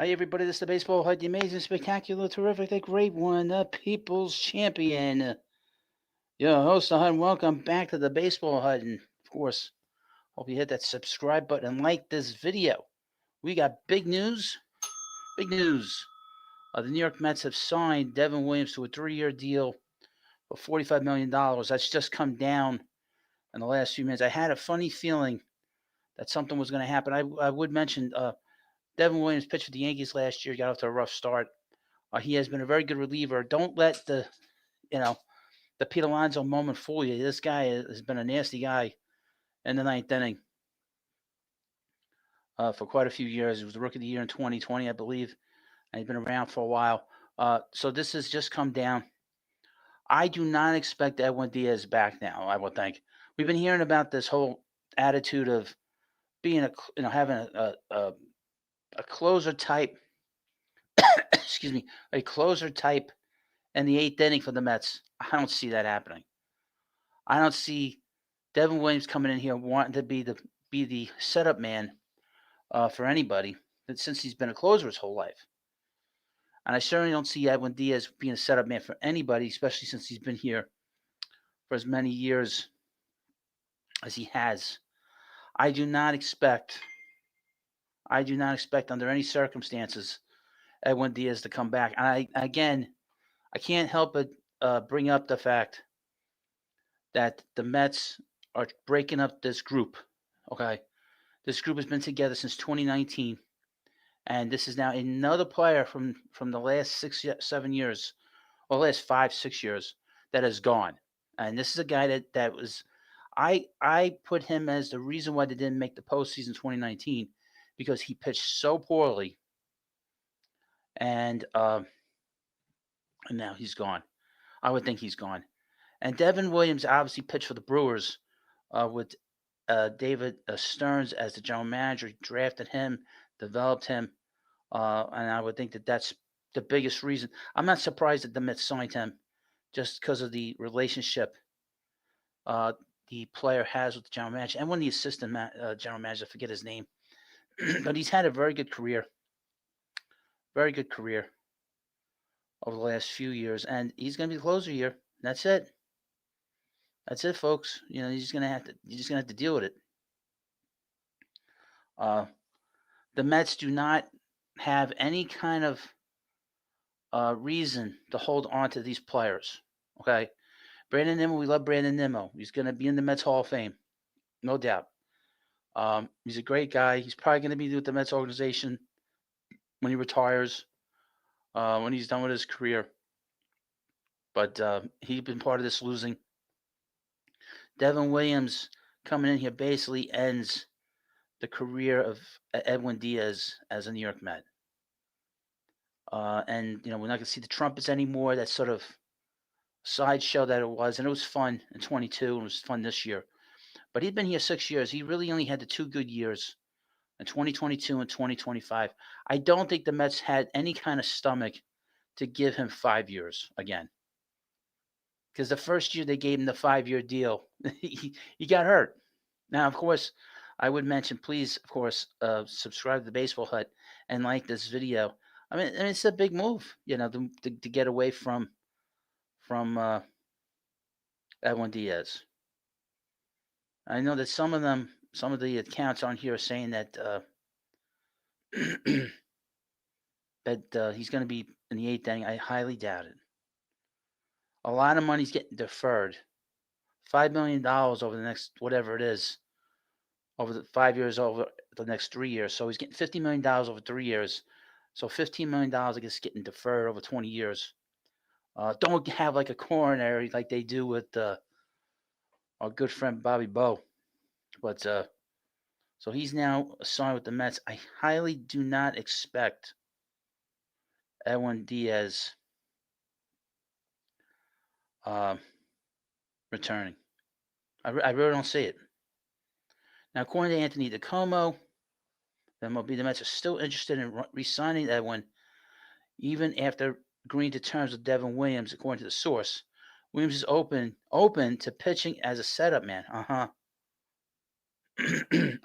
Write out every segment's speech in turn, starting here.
Hi, everybody. This is the Baseball Hut, the amazing, spectacular, terrific, the great one, the People's Champion. Your host, the Hut, and welcome back to the Baseball Hut. And, of course, hope you hit that subscribe button and like this video. We got big news. Big news. The New York Mets have signed Devin Williams to a 3-year deal for $45 million. That's just come down in the last few minutes. I had a funny feeling that something was going to happen. I would mention Devin Williams pitched for the Yankees last year, got off to a rough start. He has been a very good reliever. Don't let you know, the Pete Alonso moment fool you. This guy has been a nasty guy in the ninth inning for quite a few years. He was the Rookie of the Year in 2020, I believe, and he's been around for a while. So this has just come down. I do not expect Edwin Diaz back now. I would think we've been hearing about this whole attitude of being having a closer type. excuse me, a closer type in the eighth inning for the Mets. I don't see that happening. I don't see Devin Williams coming in here wanting to be the setup man for anybody since he's been a closer his whole life. And I certainly don't see Edwin Diaz being a setup man for anybody, especially since he's been here for as many years as he has. I do not expect under any circumstances Edwin Diaz to come back. And I can't help but bring up the fact that the Mets are breaking up this group. Okay, this group has been together since 2019, and this is now another player from the last 6-7 years, or last 5-6 years, that has gone. And this is a guy that was, I put him as the reason why they didn't make the postseason 2019, because he pitched so poorly, and now he's gone. I would think he's gone. And Devin Williams obviously pitched for the Brewers with David Stearns as the general manager. He drafted him, developed him, and I would think that that's the biggest reason. I'm not surprised that the Mets signed him, just because of the relationship the player has with the general manager and one of the assistant general managers. I forget his name, but he's had a very good career over the last few years, and he's going to be the closer here. That's it. That's it, folks. You're just gonna have to deal with it. Uh, the Mets do not have any kind of reason to hold on to these players. Okay, Brandon Nimmo, we love Brandon Nimmo. He's going to be in the Mets Hall of Fame, no doubt. He's a great guy. He's probably going to be with the Mets organization when he retires, when he's done with his career. But he's been part of this losing. Devin Williams coming in here basically ends the career of Edwin Diaz as a New York Met. And we're not going to see the trumpets anymore. That sort of sideshow that it was, and it was fun in 22, and it was fun this year. But he'd been here 6 years. He really only had the 2 good years in 2022 and 2025. I don't think the Mets had any kind of stomach to give him 5 years again. Because the first year they gave him the 5-year deal, he got hurt. Now, of course, I would mention, please, of course, subscribe to the Baseball Hut and like this video. I mean, it's a big move, to get away from Edwin Diaz. I know that some of the accounts on here are saying that that he's going to be in the 8th inning. I highly doubt it. A lot of money's getting deferred. $5 million over the next, whatever it is, over the 5 years, over the next 3 years. So he's getting $50 million over 3 years. So $15 million, I guess, getting deferred over 20 years. Don't have like a coronary like they do with our good friend Bobby Bowe. But so he's now signed with the Mets. I highly do not expect Edwin Diaz returning. I really don't see it. Now, according to Anthony DiComo, the Mets are still interested in re-signing Edwin, even after agreeing to terms with Devin Williams. According to the source, Williams is open to pitching as a setup man.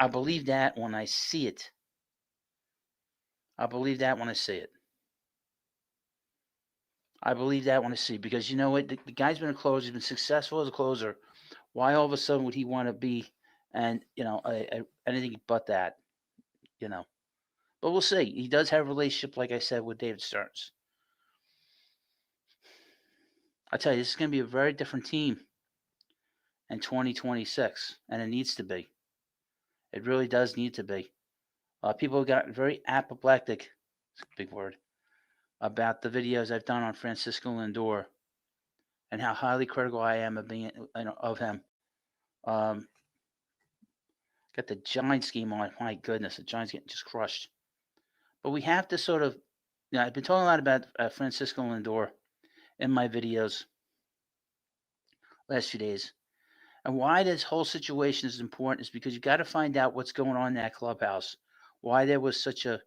I believe that when I see it. I believe that when I see it. I believe that when I see it because you know what? The guy's been a closer. He's been successful as a closer. Why all of a sudden would he want to be and anything but that? You know. But we'll see. He does have a relationship, like I said, with David Stearns. I tell you, this is going to be a very different team in 2026, and it needs to be. It really does need to be. People got very apoplectic, big word, about the videos I've done on Francisco Lindor and how highly critical I am of him. Got the Giants game on. My goodness, the Giants getting just crushed. But we have to sort of, I've been talking a lot about Francisco Lindor in my videos last few days. And why this whole situation is important is because you got to find out what's going on in that clubhouse, why there was such a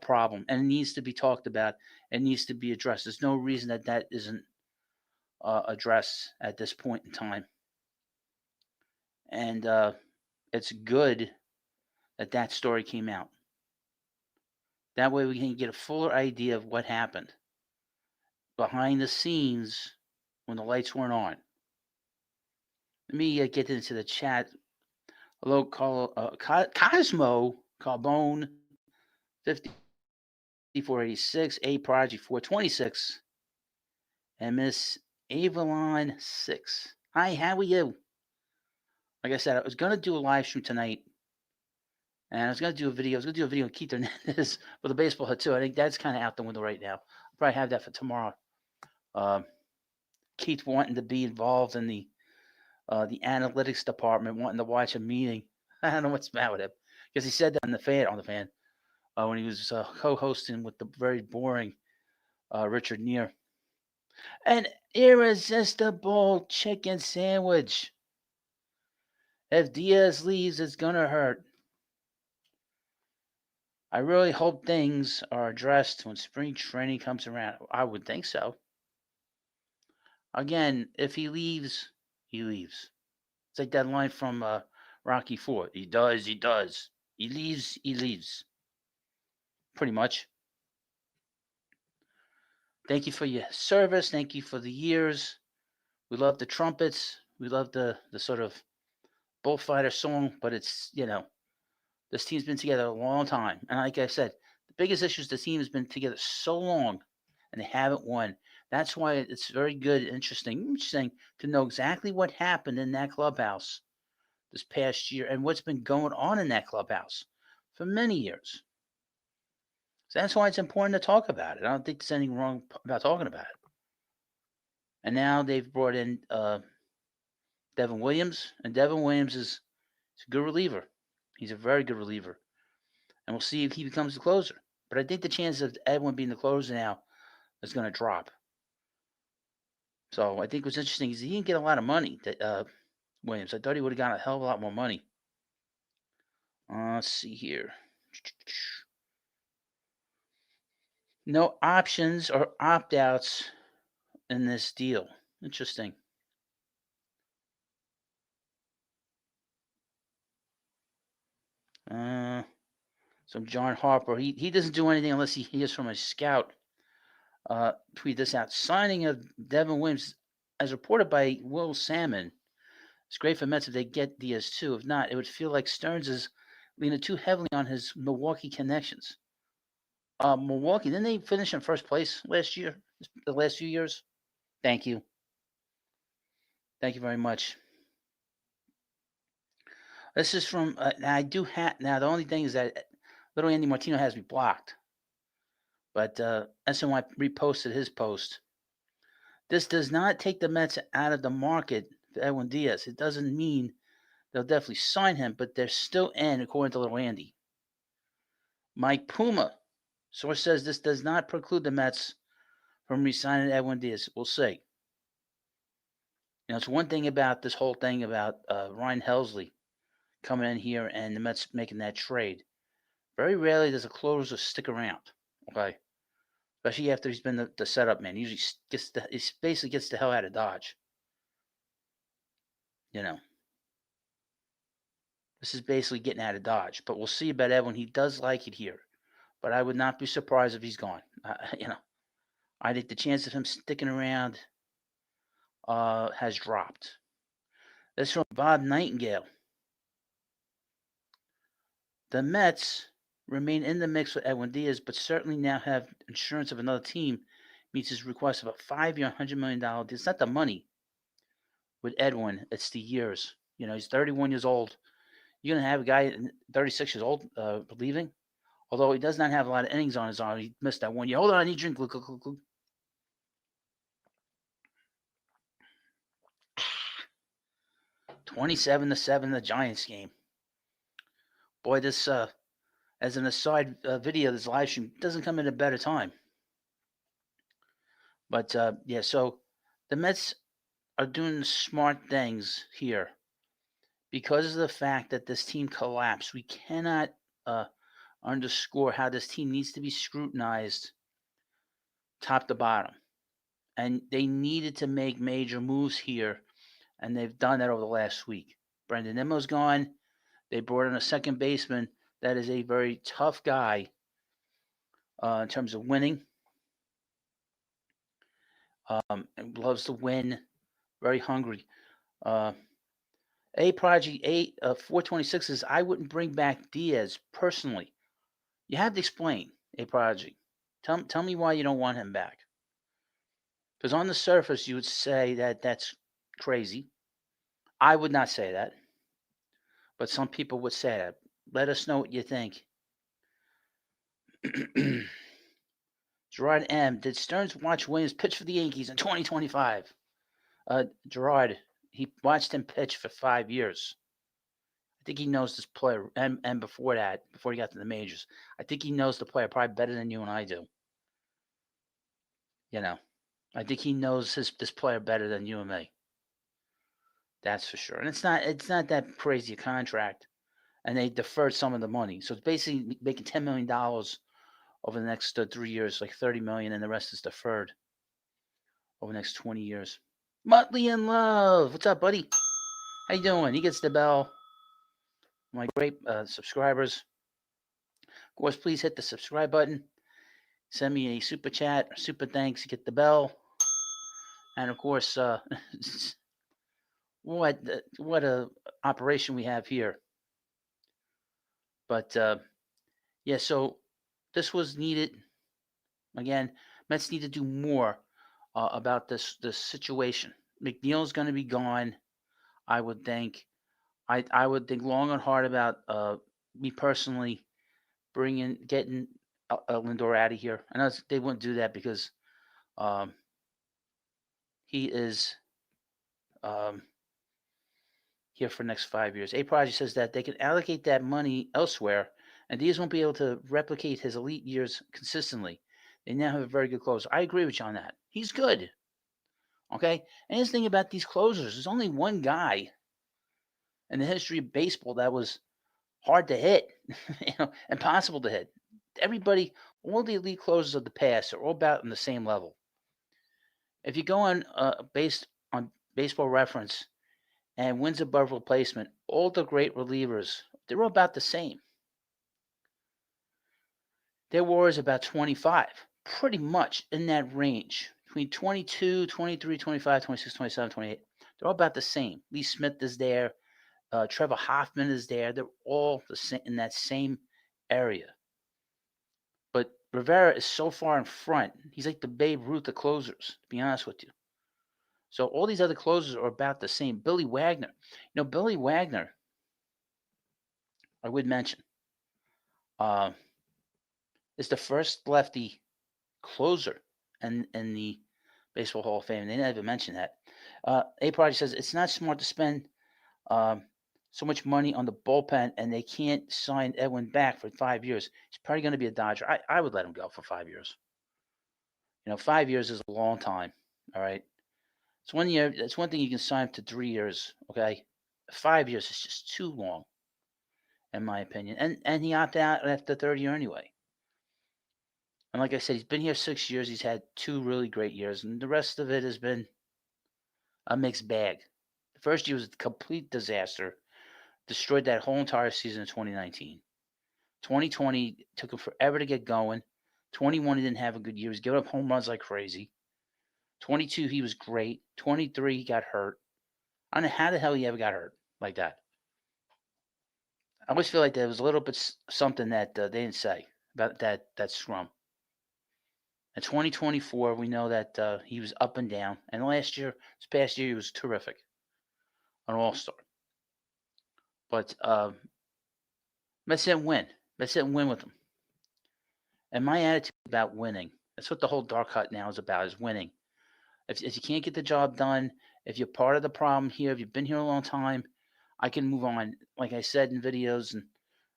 problem. And it needs to be talked about. It needs to be addressed. There's no reason that isn't addressed at this point in time. And it's good that story came out. That way we can get a fuller idea of what happened behind the scenes when the lights weren't on. Let me get into the chat. Hello, Cosmo Carbone 5486, A Prodigy 426, and Miss Avalon 6. Hi, how are you? Like I said, I was going to do a live stream tonight, and I was going to do a video. I was going to do a video on Keith Hernandez with a baseball hit, too. I think that's kind of out the window right now. I'll probably have that for tomorrow. Keith wanting to be involved in the analytics department, wanting to watch a meeting. I don't know what's the matter with him, because he said that on the fan when he was co-hosting with the very boring Richard Neer. An irresistible chicken sandwich. If Diaz leaves, it's gonna hurt. I really hope things are addressed when spring training comes around. I would think so. Again, if he leaves, he leaves. It's like that line from Rocky IV. He does, he does. He leaves, he leaves. Pretty much. Thank you for your service. Thank you for the years. We love the trumpets. We love the sort of bullfighter song, but it's, this team's been together a long time. And like I said, the biggest issue is the team has been together so long and they haven't won. That's why it's very good, interesting to know exactly what happened in that clubhouse this past year and what's been going on in that clubhouse for many years. So that's why it's important to talk about it. I don't think there's anything wrong about talking about it. And now they've brought in Devin Williams, and Devin Williams is a good reliever. He's a very good reliever. And we'll see if he becomes the closer. But I think the chance of Edwin being the closer now is going to drop. So I think what's interesting is he didn't get a lot of money, Williams. I thought he would have gotten a hell of a lot more money. Let's see here. No options or opt-outs in this deal. Interesting. Some John Harper. He doesn't do anything unless he hears from a scout. Tweet this out. Signing of Devin Williams, as reported by Will Salmon, it's great for Mets if they get Diaz too. If not, it would feel like Stearns is leaning too heavily on his Milwaukee connections. Milwaukee, didn't they finish in first place last year? The last few years? Thank you. Thank you very much. This is from, now I do have, now the only thing is that little Andy Martino has me blocked. But SNY reposted his post. This does not take the Mets out of the market for Edwin Diaz. It doesn't mean they'll definitely sign him, but they're still in, according to little Andy. Mike Puma. Source says this does not preclude the Mets from re-signing Edwin Diaz. We'll see. It's one thing about this whole thing about Ryan Helsley coming in here and the Mets making that trade. Very rarely does a closer stick around. Okay. Especially after he's been the setup man. He usually he basically gets the hell out of Dodge. This is basically getting out of Dodge. But we'll see about Edwin. He does like it here. but I would not be surprised if he's gone. I think the chance of him sticking around has dropped. This from Bob Nightingale. The Mets remain in the mix with Edwin Diaz, but certainly now have insurance of another team meets his request of a 5-year, $100 million deal. It's not the money with Edwin, it's the years. He's 31 years old. You're going to have a guy 36 years old leaving, although he does not have a lot of innings on his arm. He missed that 1 year. Hold on, I need drink. 27-7, the Giants game. Boy, this as an aside video, this live stream doesn't come at a better time. But so the Mets are doing smart things here because of the fact that this team collapsed. We cannot underscore how this team needs to be scrutinized top to bottom. And they needed to make major moves here, and they've done that over the last week. Brendan Nimmo's gone. They brought in a second baseman that is a very tough guy in terms of winning. And loves to win. Very hungry. A Prodigy 426 says, I wouldn't bring back Diaz personally. You have to explain, A Prodigy. Tell me why you don't want him back. Because on the surface, you would say that that's crazy. I would not say that. But some people would say that. Let us know what you think. Gerard M. Did Stearns watch Williams pitch for the Yankees in 2025? Gerard, he watched him pitch for 5 years. I think he knows this player. And before that, before he got to the majors, I think he knows the player probably better than you and I do. I think he knows this player better than you and me. That's for sure. And it's not that crazy a contract. And they deferred some of the money. So it's basically making $10 million over the next 3 years, like $30 million, and the rest is deferred over the next 20 years. Muttley in Love. What's up, buddy? How you doing? He gets the bell. My great subscribers. Of course, please hit the subscribe button. Send me a super chat or super thanks. Get the bell. And of course, what a operation we have here. But so this was needed. Again, Mets need to do more about this situation. McNeil's going to be gone, I would think. I would think long and hard about me personally getting Lindor out of here. I know they wouldn't do that because he is here for the next 5 years. A Project says that they can allocate that money elsewhere, and Diaz won't be able to replicate his elite years consistently. They now have a very good closer. I agree with you on that. He's good. Okay? And here's the thing about these closers. There's only one guy in the history of baseball that was hard to hit, impossible to hit. Everybody, all the elite closers of the past are all about on the same level. If you go on based on Baseball Reference and wins above replacement, all the great relievers, they're all about the same. Their WAR is about 25, pretty much in that range. Between 22, 23, 25, 26, 27, 28. They're all about the same. Lee Smith is there. Trevor Hoffman is there. They're all the same in that same area. But Rivera is so far in front. He's like the Babe Ruth of closers, to be honest with you. So all these other closers are about the same. Billy Wagner. Billy Wagner, I would mention, is the first lefty closer in the Baseball Hall of Fame. They never mentioned that. A Project says it's not smart to spend so much money on the bullpen, and they can't sign Edwin back for 5 years. He's probably going to be a Dodger. I would let him go for 5 years. 5 years is a long time. All right. It's 1 year. It's one thing you can sign to 3 years. Okay. 5 years is just too long, in my opinion. And he opted out after the third year anyway. And like I said, he's been here 6 years. He's had 2 really great years, and the rest of it has been a mixed bag. The first year was a complete disaster. Destroyed that whole entire season of 2019. 2020 took him forever to get going. 21 he didn't have a good year. He was giving up home runs like crazy. 22 he was great. 23 he got hurt. I don't know how the hell he ever got hurt like that. I always feel like there was a little bit something that they didn't say about that scrum. In 2024, we know that he was up and down. And this past year, he was terrific, an all-star. But Mets didn't win. Mets didn't win with him. And my attitude about winning, that's what the whole dark hut now is about, is winning. If you can't get the job done, if you're part of the problem here, if you've been here a long time, I can move on. Like I said in videos, and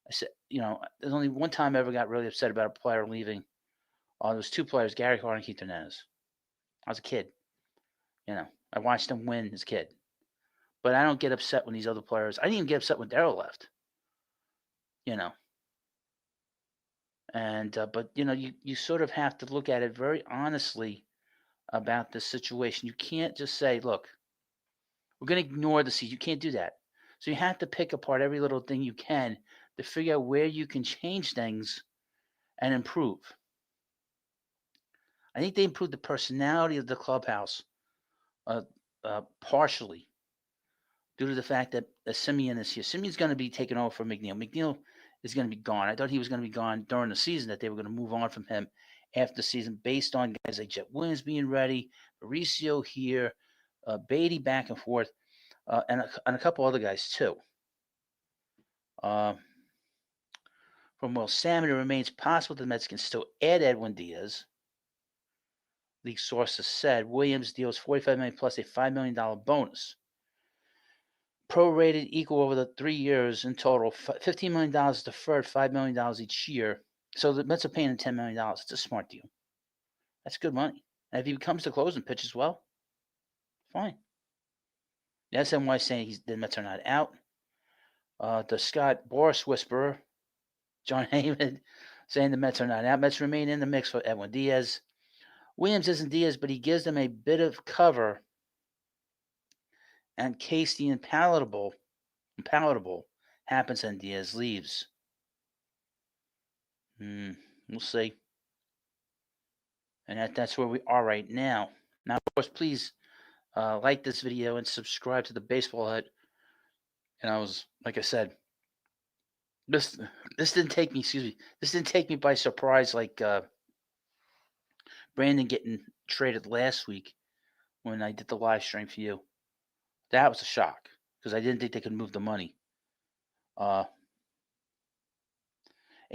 I said, there's only one time I ever got really upset about a player leaving. There was two players, Gary Carter and Keith Hernandez. I was a kid. I watched them win as a kid. But I don't get upset when these other players. I didn't even get upset when Darryl left. And but you sort of have to look at it very honestly about this situation. You can't just say, look, we're going to ignore the season. You can't do that. So you have to pick apart every little thing you can to figure out where you can change things and improve. I think they improved the personality of the clubhouse partially due to the fact that Simeon is here. Simeon's going to be taken over for McNeil. McNeil is going to be gone. I thought he was going to be gone during the season, that they were going to move on from him after the season based on guys like Jet Williams being ready, Mauricio here, Beatty back and forth, and a couple other guys too. From Will Salmon, it remains possible the Mets can still add Edwin Diaz. League sources said Williams deals $45 million plus a $5 million bonus. Prorated equal over the 3 years in total. $15 million deferred, $5 million each year. So the Mets are paying him $10 million. It's a smart deal. That's good money. And if he becomes the closer and pitches well, fine. The SNY saying the Mets are not out. The Scott Boras whisperer, John Heyman, saying the Mets are not out. Mets remain in the mix for Edwin Diaz. Williams isn't Diaz, but he gives them a bit of cover in case the unpalatable happens and Diaz leaves. We'll see. And that's where we are right now. Now, of course, please like this video and subscribe to the Baseball Hut. And like I said, this didn't take me. This didn't take me by surprise like Brandon getting traded last week when I did the live stream for you. That was a shock because I didn't think they could move the money. A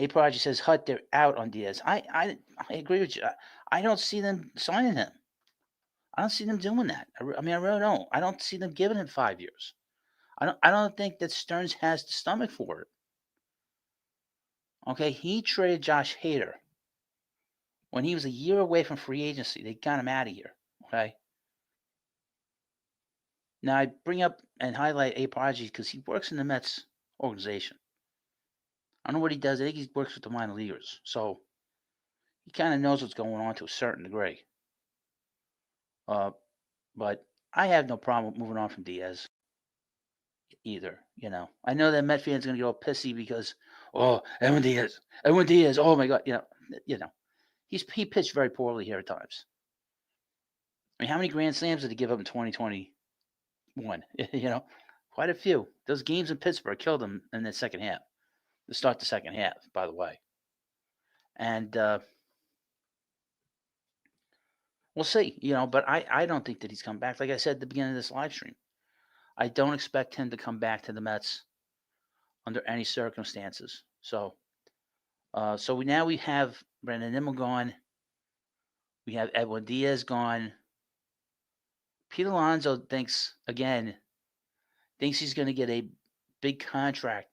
Prodigy says, Hut, they're out on Diaz. I agree with you. I don't see them signing him. I don't see them doing that. I really don't. I don't see them giving him 5 years. I don't think that Stearns has the stomach for it. Okay, he traded Josh Hader when he was a year away from free agency. They got him out of here. Okay. Now I bring up and highlight A Prodigy because he works in the Mets organization. I don't know what he does. I think he works with the minor leaguers. So he kind of knows what's going on to a certain degree. But I have no problem moving on from Diaz either. I know that Met fans are going to get all pissy because, Edwin Diaz, oh my God, he pitched very poorly here at times. I mean, how many grand slams did he give up in 2021? Quite a few. Those games in Pittsburgh killed him in the second half. To start the second half, by the way. And we'll see, but I don't think that he's come back. Like I said at the beginning of this live stream, I don't expect him to come back to the Mets under any circumstances. So we have Brandon Nimmo gone. We have Edwin Diaz gone. Pete Alonso thinks he's going to get a big contract.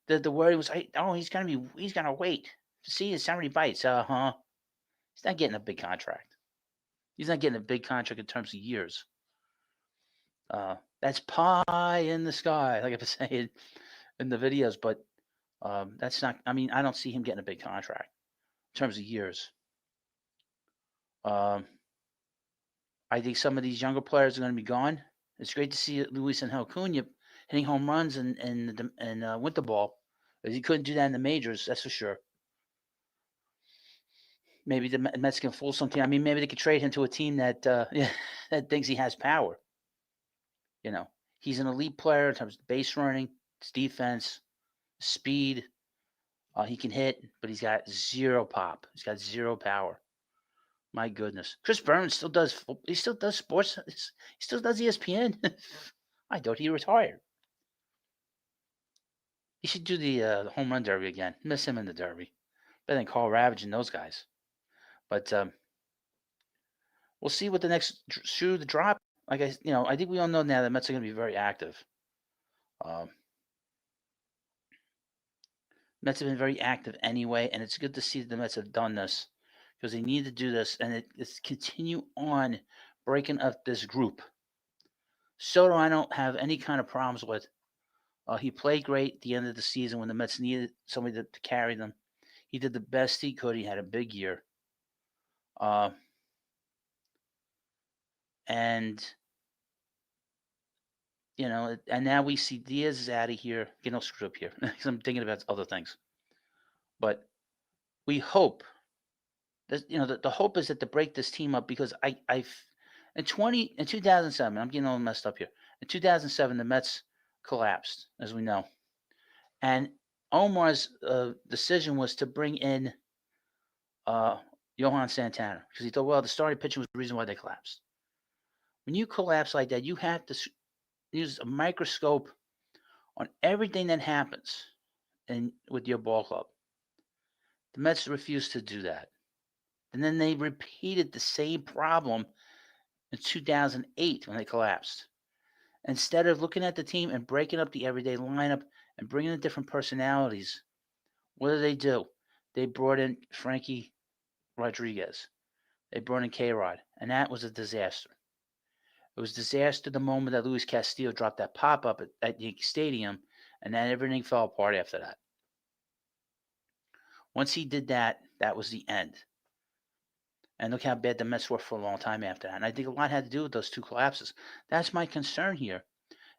The word was, he's gonna wait to see his salary bites. He's not getting a big contract. He's not getting a big contract in terms of years. That's pie in the sky, like I've been saying in the videos, but that's not. I mean, I don't see him getting a big contract in terms of years. I think some of these younger players are going to be gone. It's great to see Luis Angel Acuna hitting home runs and winter ball He couldn't do that in the majors, that's for sure. Maybe the Mets can fool some team. I mean, maybe they could trade him to a team that that thinks he has power. You know, he's an elite player in terms of base running, his defense, speed. He can hit, but he's got zero pop. He's got zero power. My goodness, Chris Burns still does. He still does sports. He still does ESPN. I thought he retired. He should do the home run derby again. Miss him in the derby. Better than Carl Ravage and those guys. But we'll see what the next shoe to drop. Like I think we all know now that Mets are going to be very active. Mets have been very active anyway, and it's good to see that the Mets have done this because they need to do this, and it's continue on breaking up this group. Soto, I don't have any kind of problems with. He played great at the end of the season when the Mets needed somebody to carry them. He did the best he could. He had a big year. And and now we see Diaz is out of here. Get no screw up here because I'm thinking about other things. But we hope that the hope is that to break this team up because in 2007, I'm getting all messed up here. In 2007, the Mets collapsed, as we know, and Omar's decision was to bring in Johan Santana because he thought, well, the starting pitching was the reason why they collapsed. When you collapse like that, you have to use a microscope on everything that happens with your ball club. The Mets refused to do that. And then they repeated the same problem in 2008 when they collapsed. Instead of looking at the team and breaking up the everyday lineup and bringing in different personalities, what do? They brought in Frankie Rodriguez. They brought in K-Rod, and that was a disaster. It was a disaster the moment that Luis Castillo dropped that pop-up at Yankee Stadium, and then everything fell apart after that. Once he did that, that was the end. And look how bad the Mets were for a long time after that. And I think a lot had to do with those two collapses. That's my concern here,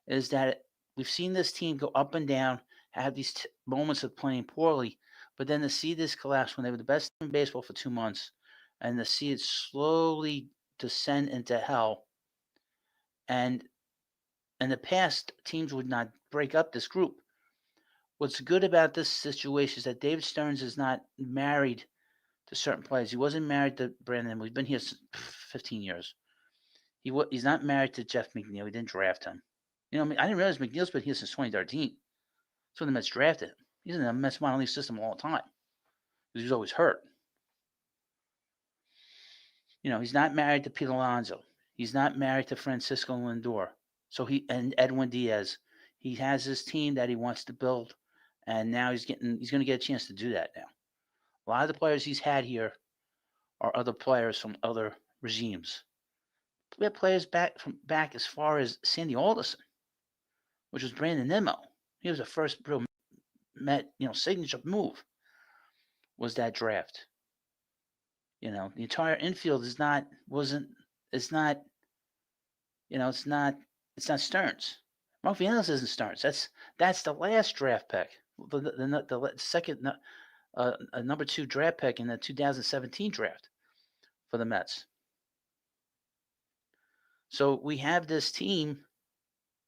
is that we've seen this team go up and down, have these moments of playing poorly, but then to see this collapse when they were the best team in baseball for 2 months, and to see it slowly descend into hell. And in the past, teams would not break up this group. What's good about this situation is that David Stearns is not married to certain players. He wasn't married to Brandon. We've been here 15 years. He's not married to Jeff McNeil. We didn't draft him. I didn't realize McNeil's been here since 2013. That's when the Mets drafted him. He's in the Mets minor league system all the time because he's always hurt. He's not married to Pete Alonso. He's not married to Francisco Lindor. And Edwin Diaz. He has his team that he wants to build, and now he's going to get a chance to do that now. A lot of the players he's had here are other players from other regimes. We have players back as far as Sandy Alderson, which was Brandon Nimmo. He was the first real Met, signature move was that draft. The entire infield it's not Stearns. Mark Vienna isn't Stearns. That's the last draft pick. The second number 2 draft pick in the 2017 draft for the Mets. So we have this team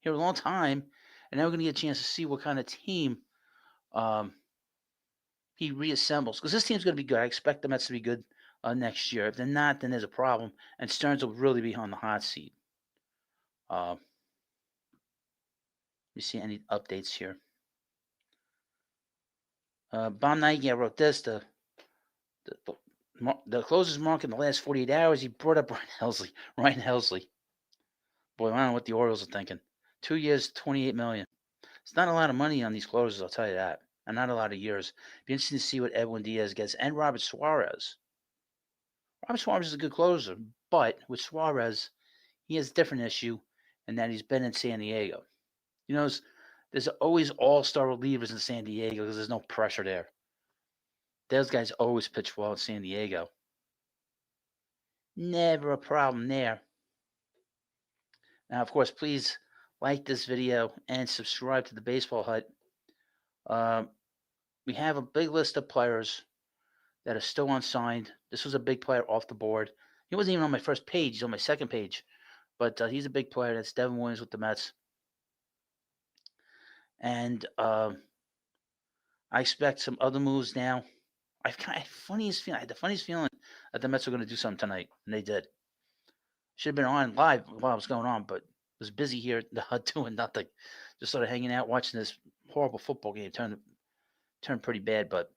here a long time, and now we're going to get a chance to see what kind of team he reassembles. Because this team's going to be good. I expect the Mets to be good next year. If they're not, then there's a problem, and Stearns will really be on the hot seat. Let me see any updates here. Bob Nightingale wrote this. The closest mark in the last 48 hours, he brought up Ryan Helsley. Boy, I don't know what the Orioles are thinking. 2 years, $28 million. It's not a lot of money on these closers, I'll tell you that. And not a lot of years. Be interesting to see what Edwin Diaz gets and Robert Suarez. Robert Suarez is a good closer, but with Suarez, he has a different issue in that he's been in San Diego. There's always all-star relievers in San Diego because there's no pressure there. Those guys always pitch well in San Diego. Never a problem there. Now, of course, please like this video and subscribe to the Baseball Hut. We have a big list of players that are still unsigned. This was a big player off the board. He wasn't even on my first page. He's on my second page. But he's a big player. That's Devin Williams with the Mets. And I expect some other moves now. I had the funniest feeling that the Mets were going to do something tonight, and they did. Should have been on live while it was going on, but was busy here in the hut doing nothing. Just sort of hanging out, watching this horrible football game turn pretty bad. But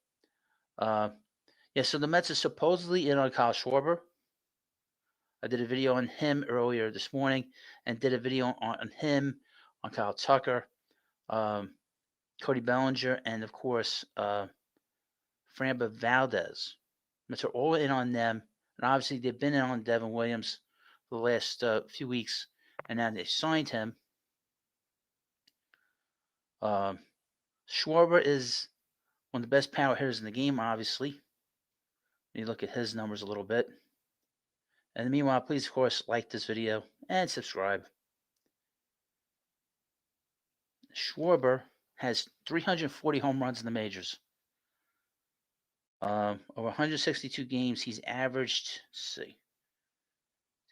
yeah, so the Mets are supposedly in on Kyle Schwarber. I did a video on him earlier this morning, and did a video on him, on Kyle Tucker, Cody Bellinger, and of course Framber Valdez. Mets are all in on them, and obviously they've been in on Devin Williams for the last few weeks, and now they signed him. Schwarber is one of the best power hitters in the game, obviously. You look at his numbers a little bit. And meanwhile, please, of course, like this video and subscribe. Schwarber has 340 home runs in the majors. Over 162 games, he's averaged,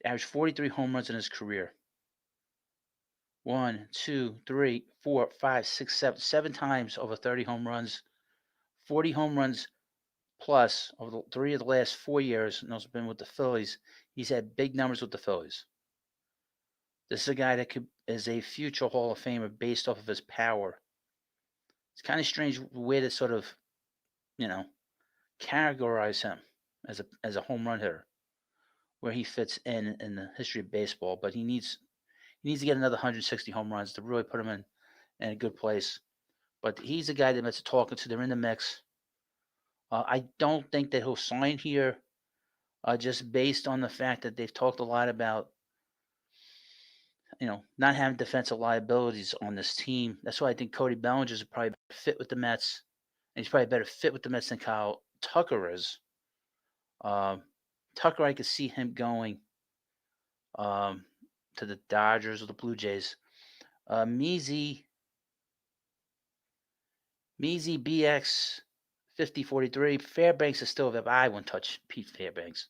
averaged 43 home runs in his career. 1, 2, 3, 4, 5, 6, 7 times over 30 home runs. 40 home runs plus over the 3 of the last 4 years, and those have been with the Phillies. He's had big numbers with the Phillies. This is a guy that is a future Hall of Famer based off of his power. It's kind of strange way to sort of, categorize him as a home run hitter, where he fits in the history of baseball. But he needs to get another 160 home runs to really put him in a good place. But he's a guy that Mets are talking to. They're in the mix. I don't think that he'll sign here, just based on the fact that they've talked a lot about, not having defensive liabilities on this team. That's why I think Cody Bellinger is probably better fit with the Mets, and he's probably better fit with the Mets than Kyle Tucker is. Tucker, I could see him going to the Dodgers or the Blue Jays. Measy BX 5043. Fairbanks is still available. I wouldn't touch Pete Fairbanks.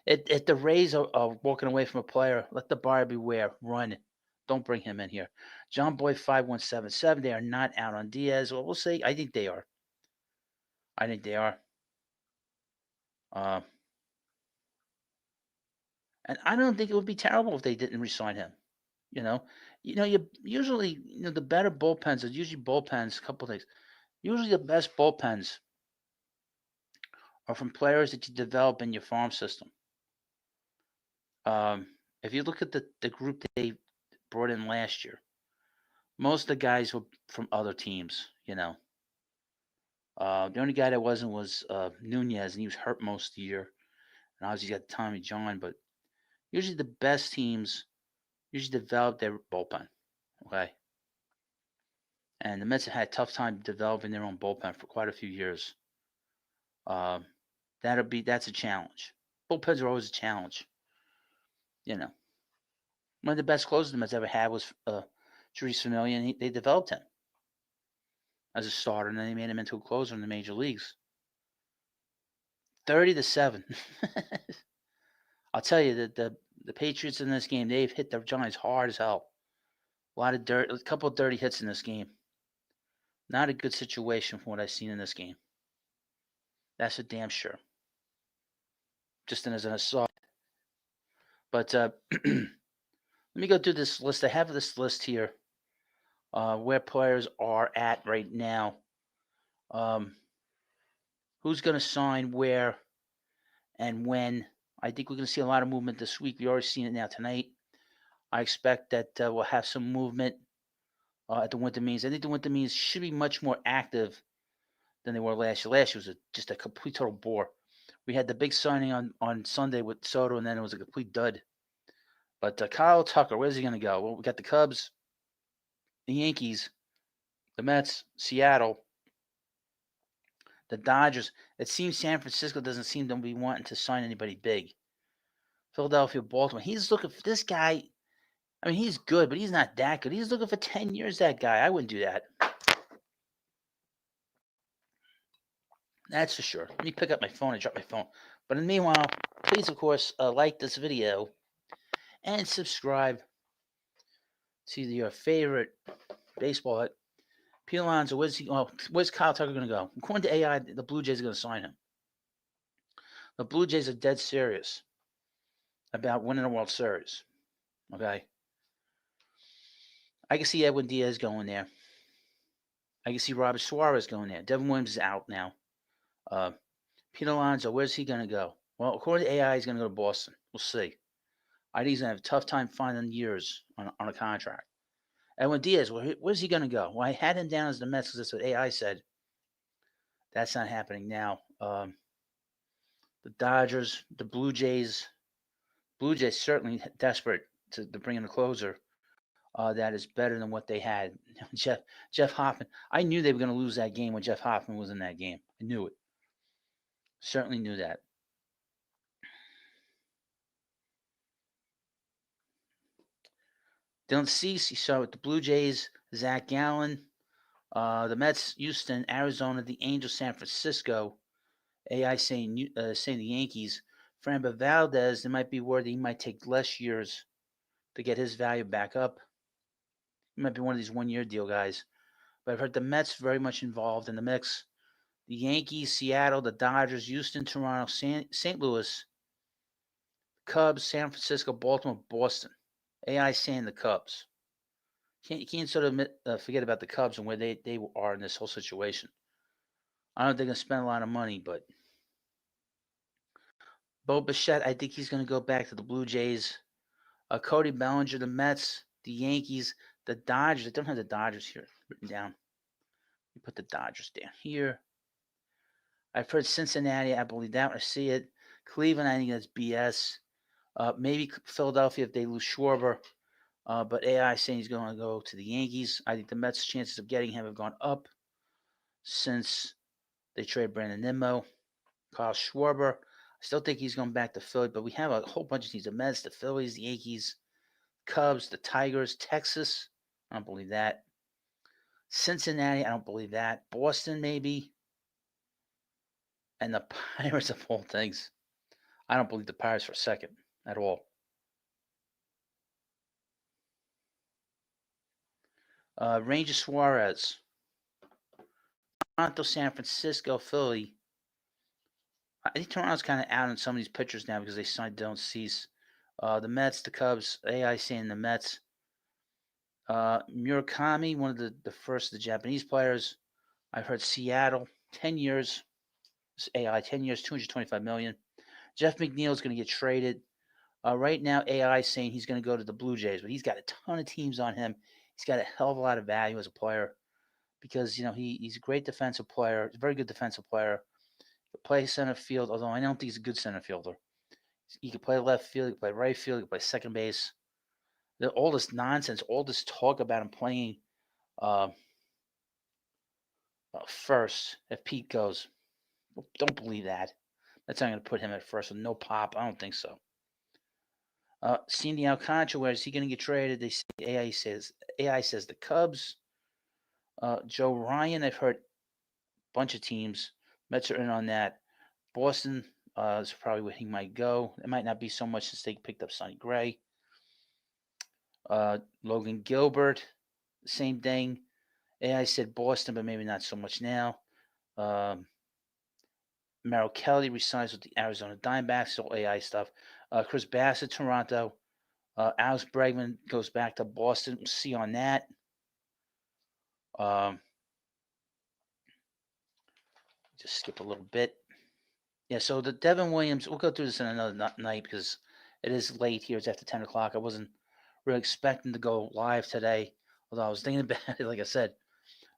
If the Rays are walking away from a player, let the buyer beware. Run. Don't bring him in here. John Boy 5177. They are not out on Diaz. Well, we'll see. I think they are. And I don't think it would be terrible if they didn't re-sign him. You usually the better bullpens are usually bullpens. A couple of things. Usually the best bullpens are from players that you develop in your farm system. If you look at the group that they brought in last year, most of the guys were from other teams. The only guy that wasn't was Nunez, and he was hurt most of the year. And obviously you got Tommy John, but usually the best teams usually develop their bullpen. Okay. And the Mets have had a tough time developing their own bullpen for quite a few years. That's a challenge. Bullpens are always a challenge. One of the best closers the Mets ever had was Therese Familia, and they developed him as a starter, and then they made him into a closer in the major leagues. 30-7. I'll tell you that the Patriots in this game, they've hit the Giants hard as hell. A couple of dirty hits in this game. Not a good situation from what I've seen in this game. That's for damn sure. Just as an aside. But let me go through this list. I have this list here where players are at right now. Who's going to sign where and when. I think we're going to see a lot of movement this week. We've already seen it now tonight. I expect that we'll have some movement at the winter meetings. I think the winter meetings should be much more active than they were last year. Last year was just a complete total bore. We had the big signing on Sunday with Soto, and then it was a complete dud. But Kyle Tucker, where's he going to go? Well, we got the Cubs, the Yankees, the Mets, Seattle, the Dodgers. It seems San Francisco doesn't seem to be wanting to sign anybody big. Philadelphia, Baltimore. He's looking for this guy. I mean, he's good, but he's not that good. He's looking for 10 years, that guy. I wouldn't do that. That's for sure. Let me pick up my phone. I dropped my phone. But in the meanwhile, please, of course, like this video and subscribe to your favorite baseball. Pete Alonso, where's Kyle Tucker going to go? According to AI, the Blue Jays are going to sign him. The Blue Jays are dead serious about winning a World Series. Okay? I can see Edwin Diaz going there. I can see Robert Suarez going there. Devin Williams is out now. Pete Alonso, where's he going to go? Well, according to AI, he's going to go to Boston. We'll see. I think he's going to have a tough time finding years on a contract. Edwin Diaz, where's he going to go? Well, I had him down as the Mets because that's what AI said. That's not happening now. The Dodgers, the Blue Jays certainly desperate to bring in a closer that is better than what they had. Jeff Hoffman. I knew they were going to lose that game when Jeff Hoffman was in that game. I knew it. Certainly knew that. Dylan Cease, you saw with the Blue Jays, Zach Gallen, the Mets, Houston, Arizona, the Angels, San Francisco. AI saying the Yankees. Framber Valdez, there might be word that he might take less years to get his value back up. He might be one of these one-year deal guys. But I've heard the Mets very much involved in the mix. The Yankees, Seattle, the Dodgers, Houston, Toronto, St. Louis, Cubs, San Francisco, Baltimore, Boston. AI saying the Cubs. You can't sort of forget about the Cubs and where they are in this whole situation. I don't think they're going to spend a lot of money, but Bo Bichette, I think he's going to go back to the Blue Jays. Cody Bellinger, the Mets, the Yankees, the Dodgers. I don't have the Dodgers here written down. We put the Dodgers down here. I've heard Cincinnati. I believe that. I see it. Cleveland, I think that's BS. Maybe Philadelphia if they lose Schwarber. But AI saying he's going to go to the Yankees. I think the Mets' chances of getting him have gone up since they traded Brandon Nimmo. Kyle Schwarber. I still think he's going back to Philly, but we have a whole bunch of teams. The Mets, the Phillies, the Yankees, Cubs, the Tigers, Texas. I don't believe that. Cincinnati, I don't believe that. Boston, maybe. And the Pirates of all things. I don't believe the Pirates for a second at all. Ranger Suarez. Toronto, San Francisco, Philly. I think Toronto's kind of out on some of these pitchers now because they signed Dylan Cease. The Mets, the Cubs, AI saying the Mets. Murakami, one of the first of the Japanese players. I've heard Seattle, 10 years. AI, 10 years, $225 million. Jeff McNeil is going to get traded. Right now, AI is saying he's going to go to the Blue Jays, but he's got a ton of teams on him. He's got a hell of a lot of value as a player because, he's a great defensive player. He's a very good defensive player. He can play center field, although I don't think he's a good center fielder. He can play left field, he can play right field, he can play second base. All this nonsense, all this talk about him playing first if Pete goes. Don't believe that. That's not going to put him at first with no pop. I don't think so. Sandy Alcantara, where is he going to get traded? They say AI says the Cubs. Joe Ryan, I've heard a bunch of teams. Mets are in on that. Boston is probably where he might go. It might not be so much since they picked up Sonny Gray. Logan Gilbert, same thing. AI said Boston, but maybe not so much now. Merrill Kelly resigns with the Arizona Diamondbacks, all AI stuff. Chris Bassett, Toronto. Alex Bregman goes back to Boston. We'll see on that. Just skip a little bit. Yeah, so the Devin Williams, we'll go through this in another night because it is late here. It's after 10 o'clock. I wasn't really expecting to go live today, although I was thinking about it, like I said.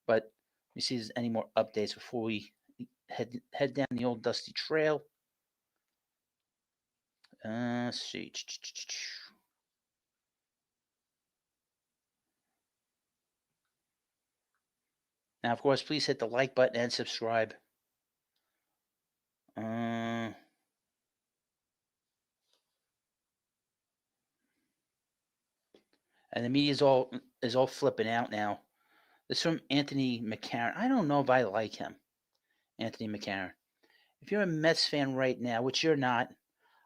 But let me see if there's any more updates before we head down the old dusty trail. Let's see. Now, of course, please hit the like button and subscribe. And the media is all flipping out now. This is from Anthony McCarron. I don't know if I like him, Anthony McCarron. if you're a Mets fan right now, which you're not,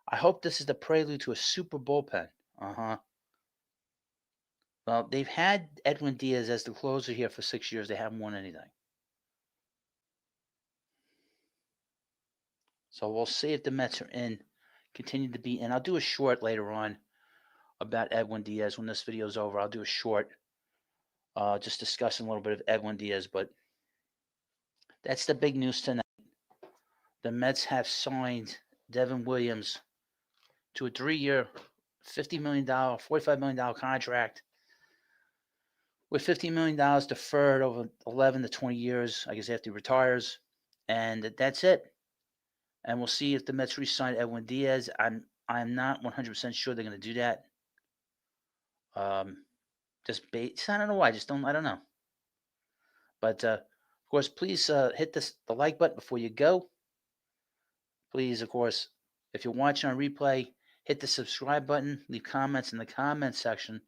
I hope this is the prelude to a super bullpen. Uh-huh. Well, they've had Edwin Diaz as the closer here for 6 years. They haven't won anything. So we'll see if the Mets are in, continue to be in. I'll do a short later on about Edwin Diaz when this video is over. I'll do a short just discussing a little bit of Edwin Diaz. But that's the big news tonight. The Mets have signed Devin Williams to a 3-year, $50 million, $45 million contract with $15 million deferred over 11 to 20 years, I guess, after he retires. And that's it. And we'll see if the Mets re-sign Edwin Diaz. I'm not 100% sure they're going to do that. I don't know why. I don't know. But of course, please hit the like button before you go. Please, of course, if you're watching on replay, hit the subscribe button. Leave comments in the comments section.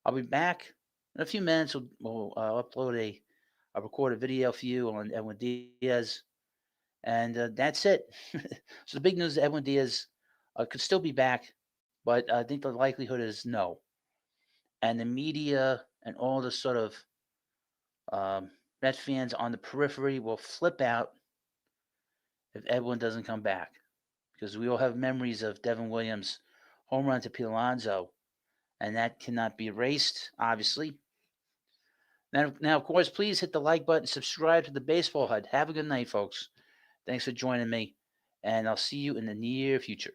I'll be back in a few minutes. We'll upload a recorded video for you on Edwin Diaz. And that's it. So the big news is Edwin Diaz could still be back, but I think the likelihood is no. And the media and all the sort of Met fans on the periphery will flip out if Edwin doesn't come back, because we all have memories of Devin Williams' home run to Pete Alonso, and that cannot be erased, obviously. Now, of course, please hit the like button, subscribe to the Baseball Hut. Have a good night, folks. Thanks for joining me, and I'll see you in the near future.